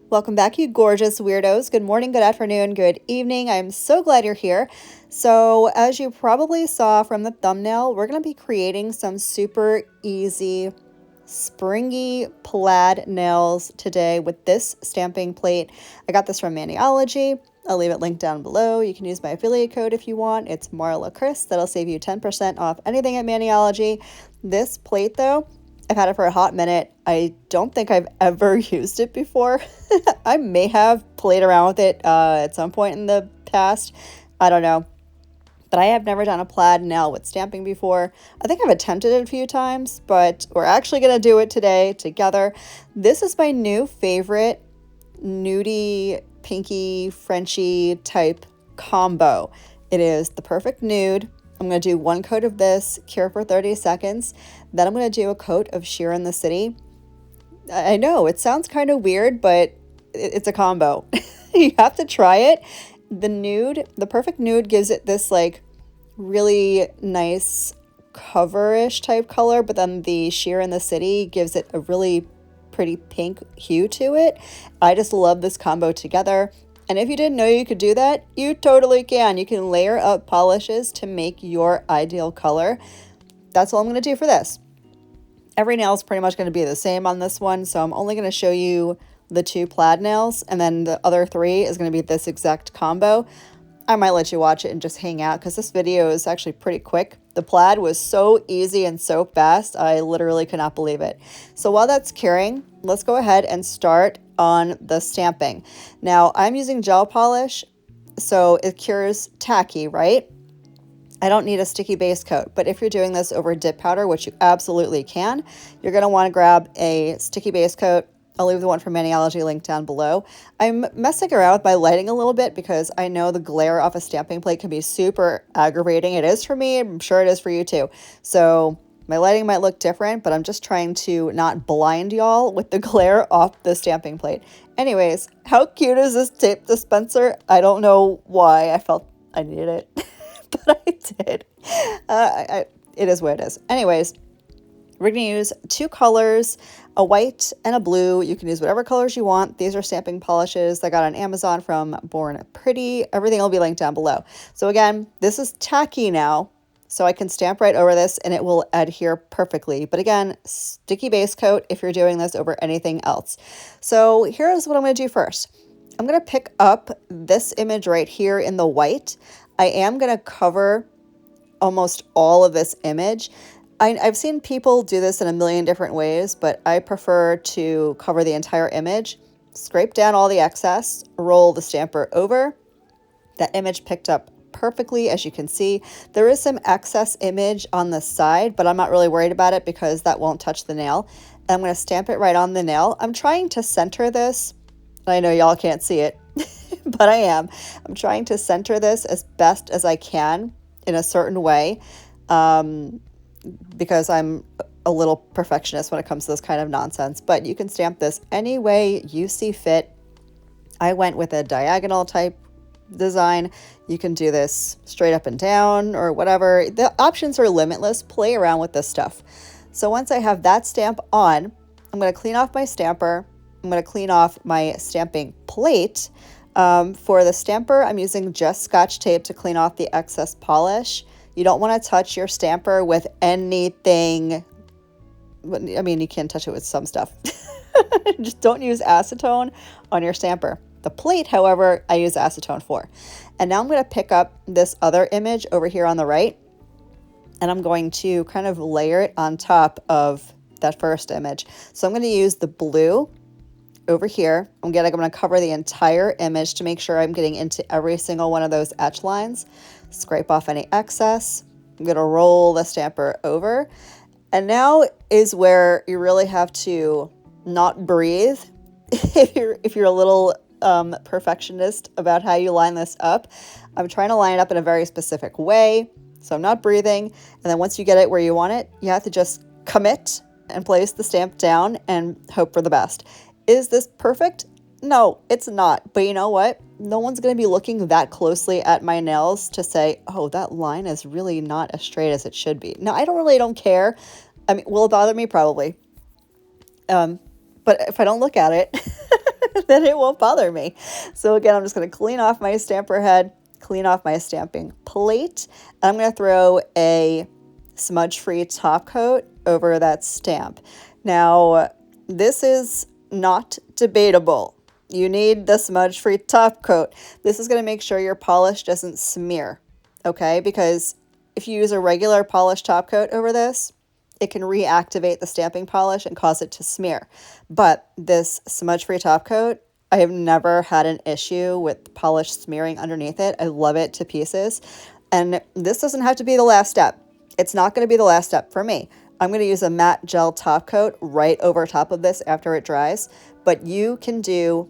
Welcome back, you gorgeous weirdos. Good morning, good afternoon, good evening. I'm so glad you're here. So, as you probably saw from the thumbnail, we're going to be creating some super easy, springy plaid nails today with this stamping plate. I got this from Maniology. I'll leave it linked down below. You can use my affiliate code if you want. It's Marlakris. That'll save you 10% off anything at Maniology. This plate, though, I've had it for a hot minute. I don't think I've ever used it before. I may have played around with it at some point in the past. I don't know. But I have never done a plaid nail with stamping before. I think I've attempted it a few times, but we're actually going to do it today together. This is my new favorite nudie, pinky, Frenchy type combo. It is the perfect nude. I'm going to do one coat of this, cure for 30 seconds. Then I'm going to do a coat of Sheer in the City. I know, it sounds kind of weird, but it's a combo. You have to try it. The nude, the perfect nude gives it this like really nice cover-ish type color, but then the Sheer in the City gives it a really pretty pink hue to it. I just love this combo together. And if you didn't know you could do that, you totally can. You can layer up polishes to make your ideal color. That's all I'm going to do for this. Every nail is pretty much going to be the same on this one, so I'm only going to show you the 2 plaid nails, and then the other 3 is going to be this exact combo. I might let you watch it and just hang out because this video is actually pretty quick. The plaid was so easy and so fast, I literally could not believe it. So while that's curing, let's go ahead and start on the stamping. Now, I'm using gel polish, so it cures tacky, right? I don't need a sticky base coat, but if you're doing this over dip powder, which you absolutely can, you're going to want to grab a sticky base coat. I'll leave the one from Maniology linked down below. I'm messing around with my lighting a little bit because I know the glare off a stamping plate can be super aggravating. It is for me. I'm sure it is for you too. So my lighting might look different, but I'm just trying to not blind y'all with the glare off the stamping plate. Anyways, how cute is this tape dispenser? I don't know why I felt I needed it, but I did. It is what it is. Anyways, we're going to use 2 colors, a white and a blue. You can use whatever colors you want. These are stamping polishes I got on Amazon from Born Pretty. Everything will be linked down below. So again, this is tacky now, so I can stamp right over this and it will adhere perfectly. But again, sticky base coat if you're doing this over anything else. So here's what I'm going to do first. I'm going to pick up this image right here in the white. I am going to cover almost all of this image. I've seen people do this in a million different ways, but I prefer to cover the entire image, scrape down all the excess, roll the stamper over. That image picked up perfectly, as you can see. There is some excess image on the side, but I'm not really worried about it because that won't touch the nail. And I'm going to stamp it right on the nail. I'm trying to center this. I know y'all can't see it, but I am. I'm trying to center this as best as I can in a certain way. Because I'm a little perfectionist when it comes to this kind of nonsense, but you can stamp this any way you see fit. I went with a diagonal type design. You can do this straight up and down or whatever. The options are limitless. Play around with this stuff. So once I have that stamp on, I'm going to clean off my stamper. I'm going to clean off my stamping plate. For the stamper, I'm using just Scotch tape to clean off the excess polish. You don't want to touch your stamper with anything. I mean, you can touch it with some stuff. Just don't use acetone on your stamper. The plate, however, I use acetone for. And now I'm going to pick up this other image over here on the right, and I'm going to kind of layer it on top of that first image. So I'm going to use the blue over here. I'm going to cover the entire image to make sure I'm getting into every single one of those etch lines. Scrape off any excess. I'm going to roll the stamper over. And now is where you really have to not breathe if you're a little perfectionist about how you line this up. I'm trying to line it up in a very specific way, so I'm not breathing. And then once you get it where you want it, you have to just commit and place the stamp down and hope for the best. Is this perfect? No, it's not. But you know what? No one's going to be looking that closely at my nails to say, oh, that line is really not as straight as it should be. Now, I don't care. I mean, will it bother me? Probably. But if I don't look at it, then it won't bother me. So again, I'm just going to clean off my stamper head, clean off my stamping plate, and I'm going to throw a smudge-free top coat over that stamp. Now, this is not debatable. You need the smudge-free top coat. This is going to make sure your polish doesn't smear, okay? Because if you use a regular polish top coat over this, it can reactivate the stamping polish and cause it to smear. But this smudge-free top coat, I have never had an issue with polish smearing underneath it. I love it to pieces. And this doesn't have to be the last step. It's not going to be the last step for me. I'm going to use a matte gel top coat right over top of this after it dries. But you can do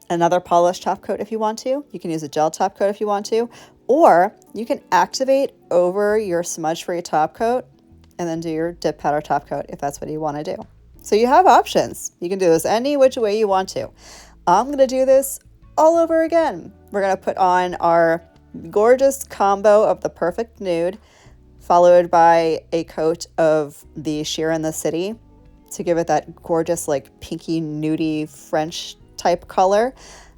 another polish top coat if you want to. You can use a gel top coat if you want to. Or you can activate over your smudge-free top coat and then do your dip powder top coat if that's what you want to do. So you have options. You can do this any which way you want to. I'm going to do this all over again. We're going to put on our gorgeous combo of the Perfect Nude, followed by a coat of the Sheer in the City to give it that gorgeous, like pinky nudie French type color.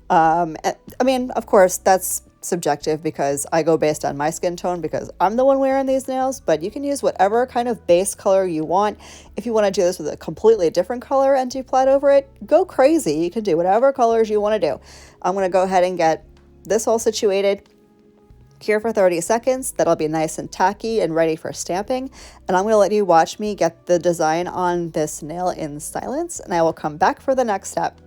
I mean, of course, that's subjective because I go based on my skin tone because I'm the one wearing these nails, but you can use whatever kind of base color you want. If you want to do this with a completely different color and do Plaid over it, go crazy. You can do whatever colors you want to do. I'm going to go ahead and get this all situated, cure for 30 seconds. That'll be nice and tacky and ready for stamping. And I'm going to let you watch me get the design on this nail in silence, and I will come back for the next step.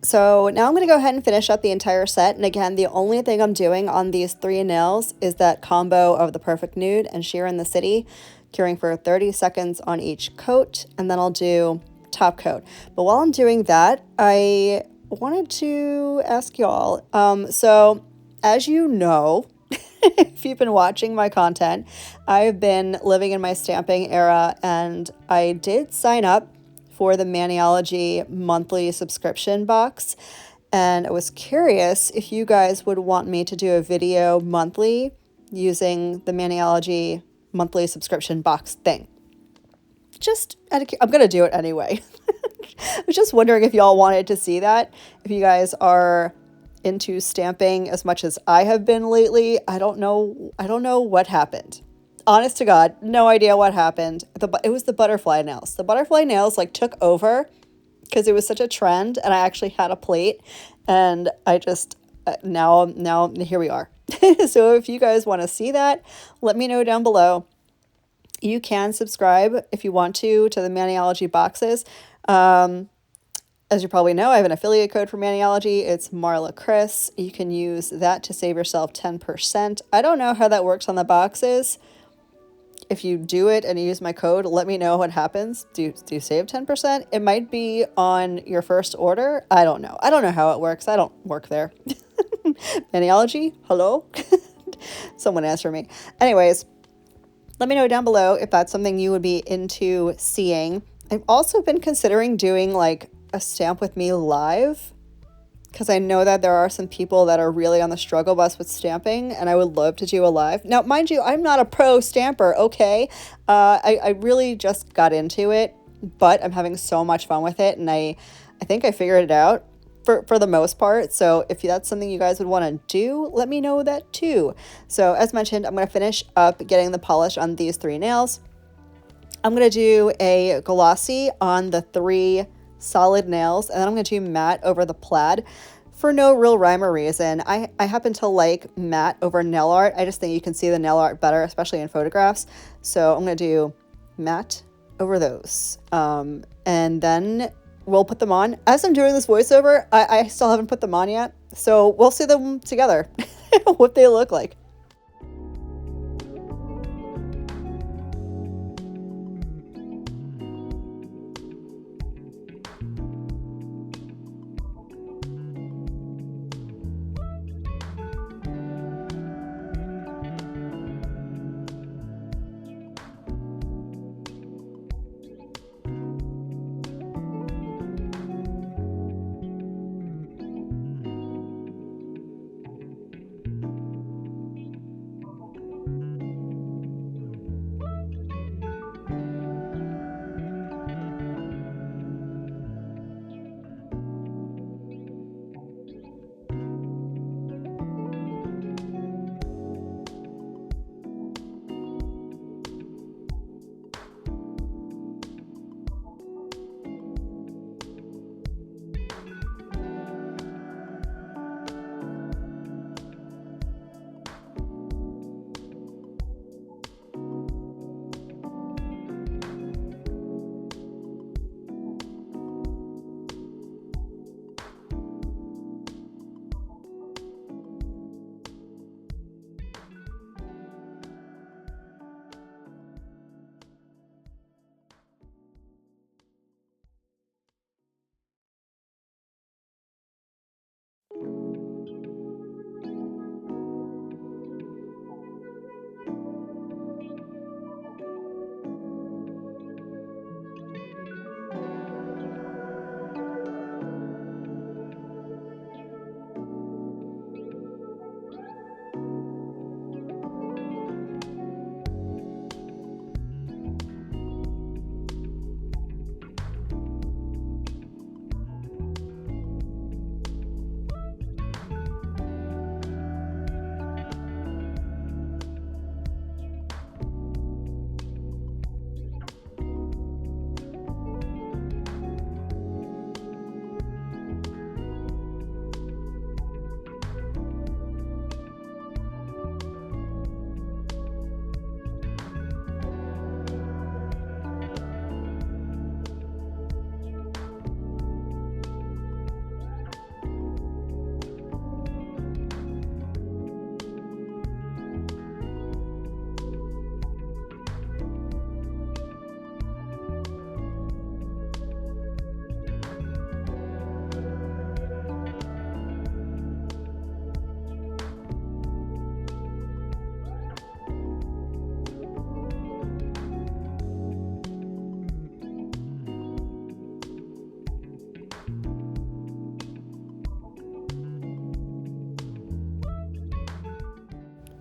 So now I'm going to go ahead and finish up the entire set. And again, the only thing I'm doing on these 3 nails is that combo of the Perfect Nude and Sheer in the City, curing for 30 seconds on each coat. And then I'll do top coat. But while I'm doing that, I wanted to ask y'all, so as you know, if you've been watching my content, I've been living in my stamping era, and I did sign up for the Maniology monthly subscription box. And I was curious if you guys would want me to do a video monthly using the Maniology monthly subscription box thing. I'm going to do it anyway. I was just wondering if y'all wanted to see that. If you guys are into stamping as much as I have been lately, I don't know what happened. Honest to God, no idea what happened. It was the butterfly nails. The butterfly nails like took over because it was such a trend, and I actually had a plate, and I just now here we are. So if you guys want to see that, let me know down below. You can subscribe if you want to the Maniology boxes. As you probably know, I have an affiliate code for Maniology. It's Marlakris. You can use that to save yourself 10%. I don't know how that works on the boxes. If you do it and you use my code, let me know what happens. Do you save 10%? It might be on your first order. I don't know. I don't know how it works. I don't work there. Maniology? Hello? Someone answer me. Anyways, let me know down below if that's something you would be into seeing. I've also been considering doing like a stamp with me live, because I know that there are some people that are really on the struggle bus with stamping, and I would love to do a live. Now, mind you, I'm not a pro stamper, okay? I really just got into it, but I'm having so much fun with it, and I think I figured it out for the most part. So if that's something you guys would want to do, let me know that too. So as mentioned, I'm going to finish up getting the polish on these 3 nails. I'm going to do a glossy on the 3 solid nails, and then I'm going to do matte over the plaid for no real rhyme or reason. I happen to like matte over nail art. I just think you can see the nail art better, especially in photographs. So I'm going to do matte over those. And then we'll put them on. As I'm doing this voiceover, I still haven't put them on yet. So we'll see them together, what they look like.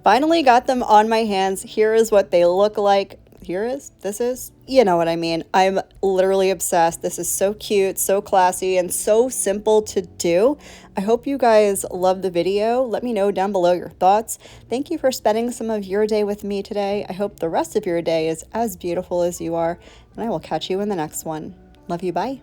Finally got them on my hands. Here is what they look like. This is, you know what I mean. I'm literally obsessed. This is so cute, so classy, and so simple to do. I hope you guys love the video. Let me know down below your thoughts. Thank you for spending some of your day with me today. I hope the rest of your day is as beautiful as you are, and I will catch you in the next one. Love you, bye.